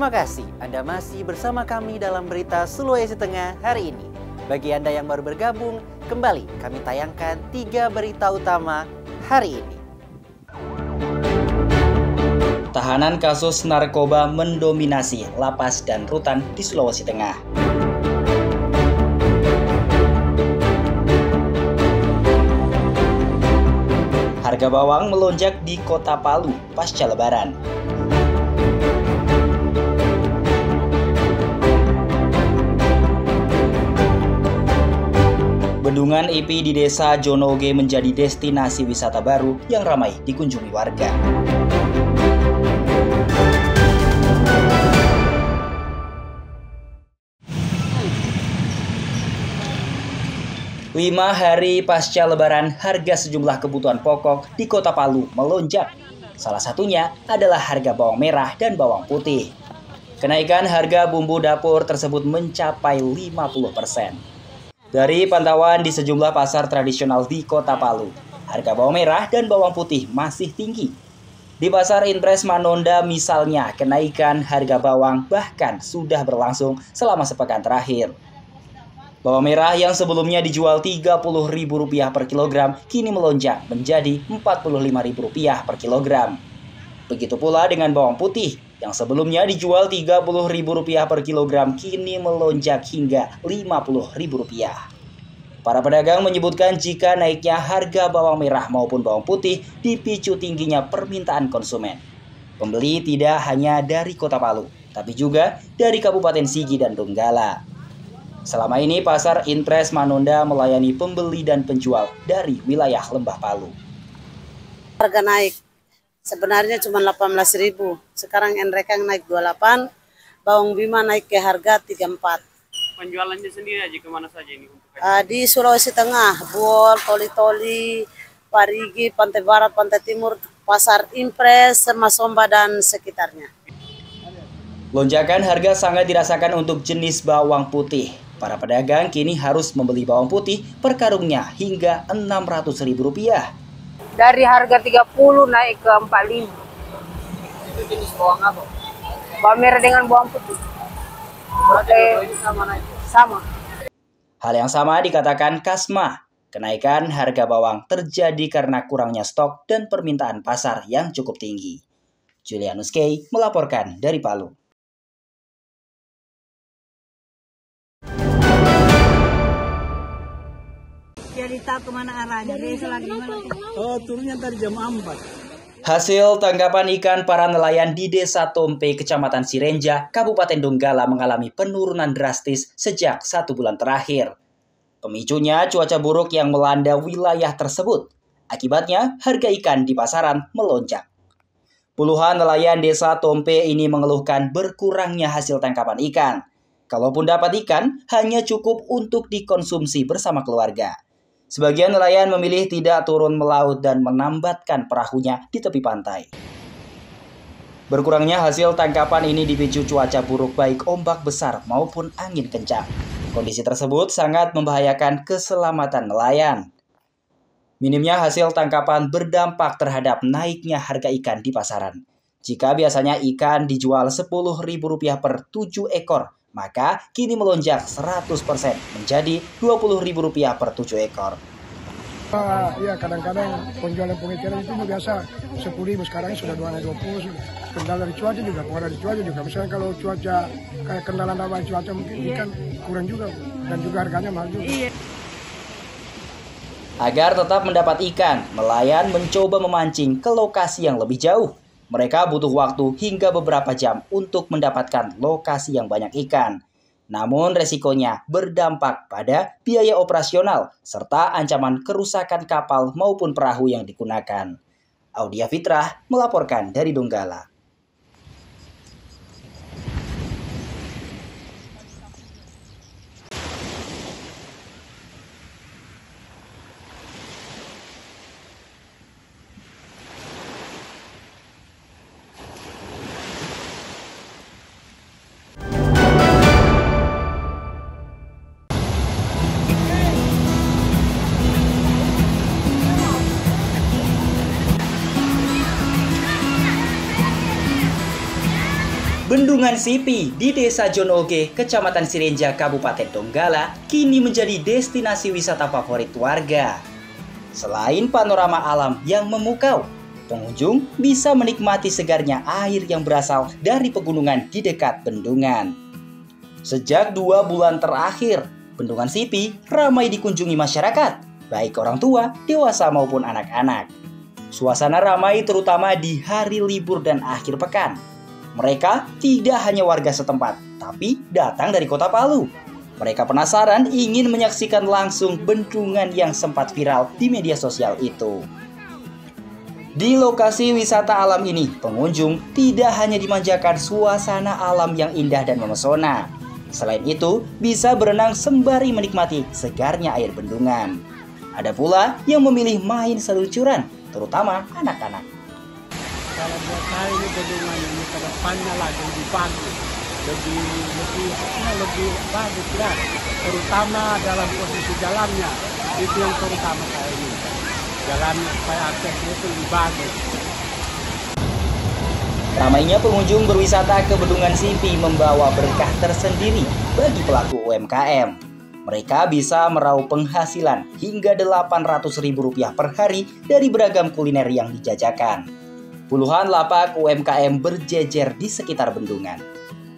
Terima kasih Anda masih bersama kami dalam berita Sulawesi Tengah hari ini. Bagi Anda yang baru bergabung, kembali kami tayangkan 3 berita utama hari ini. Tahanan kasus narkoba mendominasi lapas dan rutan di Sulawesi Tengah. Harga bawang melonjak di Kota Palu pasca Lebaran. Bendungan Ipi di Desa Jonoge menjadi destinasi wisata baru yang ramai dikunjungi warga. Lima hari pasca Lebaran, harga sejumlah kebutuhan pokok di Kota Palu melonjak. Salah satunya adalah harga bawang merah dan bawang putih. Kenaikan harga bumbu dapur tersebut mencapai 50%. Dari pantauan di sejumlah pasar tradisional di Kota Palu, harga bawang merah dan bawang putih masih tinggi. Di pasar Impres Manonda misalnya, kenaikan harga bawang bahkan sudah berlangsung selama sepekan terakhir. Bawang merah yang sebelumnya dijual Rp30.000 per kilogram kini melonjak menjadi Rp45.000 per kilogram. Begitu pula dengan bawang putih yang sebelumnya dijual Rp30.000 per kilogram kini melonjak hingga Rp50.000. Para pedagang menyebutkan jika naiknya harga bawang merah maupun bawang putih dipicu tingginya permintaan konsumen. Pembeli tidak hanya dari Kota Palu, tapi juga dari Kabupaten Sigi dan Donggala. Selama ini pasar Impres Manonda melayani pembeli dan penjual dari wilayah Lembah Palu. Harga naik, sebenarnya cuma 18.000. Sekarang enrekang naik 28, bawang bima naik ke harga 34. Penjualannya sendiri aja kemana saja ini? Di Sulawesi Tengah, Buol, Toli-Toli, Parigi, Pantai Barat, Pantai Timur, pasar Impres, Masomba dan sekitarnya. Lonjakan harga sangat dirasakan untuk jenis bawang putih. Para pedagang kini harus membeli bawang putih per karungnya hingga Rp600.000. Dari harga 30 naik ke 45. Itu jenis bawang apa? Bawang merah dengan bawang putih. Sama. Hal yang sama dikatakan Kasma. Kenaikan harga bawang terjadi karena kurangnya stok dan permintaan pasar yang cukup tinggi. Julianus Kay melaporkan dari Palu. Cerita kemana arahnya? Turunnya tadi jam 4. Hasil tangkapan ikan para nelayan di Desa Tompe, Kecamatan Sirenja, Kabupaten Donggala mengalami penurunan drastis sejak 1 bulan terakhir. Pemicunya cuaca buruk yang melanda wilayah tersebut. Akibatnya harga ikan di pasaran melonjak. Puluhan nelayan Desa Tompe ini mengeluhkan berkurangnya hasil tangkapan ikan. Kalaupun dapat ikan, hanya cukup untuk dikonsumsi bersama keluarga. Sebagian nelayan memilih tidak turun melaut dan menambatkan perahunya di tepi pantai. Berkurangnya hasil tangkapan ini dipicu cuaca buruk baik ombak besar maupun angin kencang. Kondisi tersebut sangat membahayakan keselamatan nelayan. Minimnya hasil tangkapan berdampak terhadap naiknya harga ikan di pasaran. Jika biasanya ikan dijual Rp10.000 per 7 ekor, maka kini melonjak 100% menjadi Rp20.000 per 7 ekor. Ya kadang-kadang penjualan pengecaran itu biasa 10.000, sekarang sudah 220. Kendala dari cuaca juga, pengaruh dari cuaca juga. Misalnya kalau cuaca kayak kendala namanya cuaca mungkin ikan kurang juga dan juga harganya mahal juga. Agar tetap mendapat ikan, nelayan mencoba memancing ke lokasi yang lebih jauh. Mereka butuh waktu hingga beberapa jam untuk mendapatkan lokasi yang banyak ikan. Namun resikonya berdampak pada biaya operasional serta ancaman kerusakan kapal maupun perahu yang digunakan. Audia Fitrah melaporkan dari Donggala. Bendungan Sipi di Desa Jonoge, Kecamatan Sirenja, Kabupaten Donggala, kini menjadi destinasi wisata favorit warga. Selain panorama alam yang memukau, pengunjung bisa menikmati segarnya air yang berasal dari pegunungan di dekat bendungan. Sejak 2 bulan terakhir, Bendungan Sipi ramai dikunjungi masyarakat, baik orang tua, dewasa maupun anak-anak. Suasana ramai terutama di hari libur dan akhir pekan. Mereka tidak hanya warga setempat, tapi datang dari kota Palu. Mereka penasaran ingin menyaksikan langsung bendungan yang sempat viral di media sosial itu. Di lokasi wisata alam ini, pengunjung tidak hanya dimanjakan suasana alam yang indah dan memesona. Selain itu, bisa berenang sembari menikmati segarnya air bendungan. Ada pula yang memilih main seluncuran, terutama anak-anak. Kalau buat saya ini bendungan ini ke depannya lagi lebih bagus, lebih bagus ya, terutama dalam posisi jalannya. Itu yang terutama saya ini, jalannya supaya aksesnya itu lebih bagus. Ramainya pengunjung berwisata ke Bendungan Sipi membawa berkah tersendiri bagi pelaku UMKM. Mereka bisa meraup penghasilan hingga Rp800.000 per hari dari beragam kuliner yang dijajakan. Puluhan lapak UMKM berjejer di sekitar bendungan.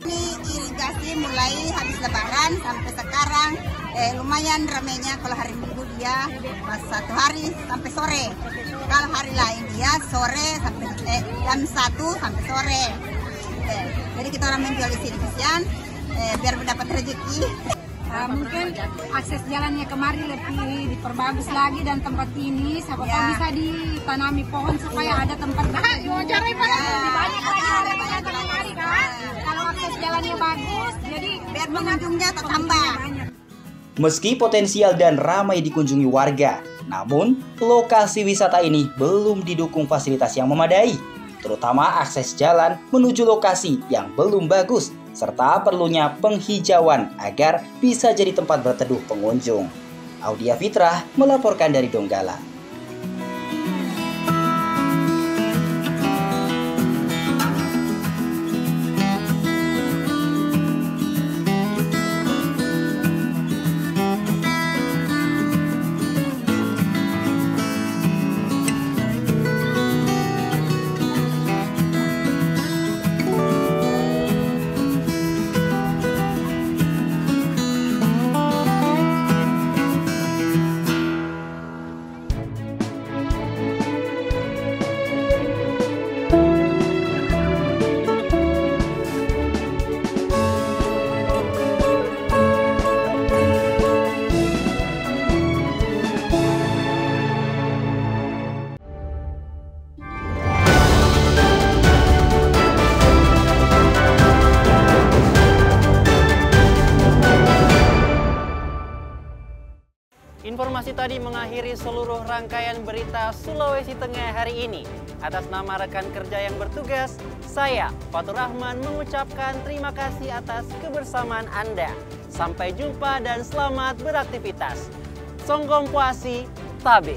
Ini irigasi mulai habis lebaran sampai sekarang lumayan ramainya. Kalau hari Minggu dia pas 1 hari sampai sore. Kalau hari lain dia sore sampai jam 1 sampai sore. Jadi kita orang menjual di sini kesian biar mendapat rezeki. Mungkin akses jalannya kemari lebih diperbagus lagi dan tempat ini siapa tahu bisa ditanami pohon supaya ada tempat lebih banyak lagi kan. Kalau akses jalannya bagus jadi Biar pengunjungnya tambah. Meski potensial dan ramai dikunjungi warga, namun lokasi wisata ini belum didukung fasilitas yang memadai, terutama akses jalan menuju lokasi yang belum bagus, serta perlunya penghijauan agar bisa jadi tempat berteduh pengunjung. Audia Fitrah melaporkan dari Donggala. Informasi tadi mengakhiri seluruh rangkaian berita Sulawesi Tengah hari ini. Atas nama rekan kerja yang bertugas, saya, Fatur Rahman, mengucapkan terima kasih atas kebersamaan Anda. Sampai jumpa dan selamat beraktivitas. Songgom Puasi, Tabe.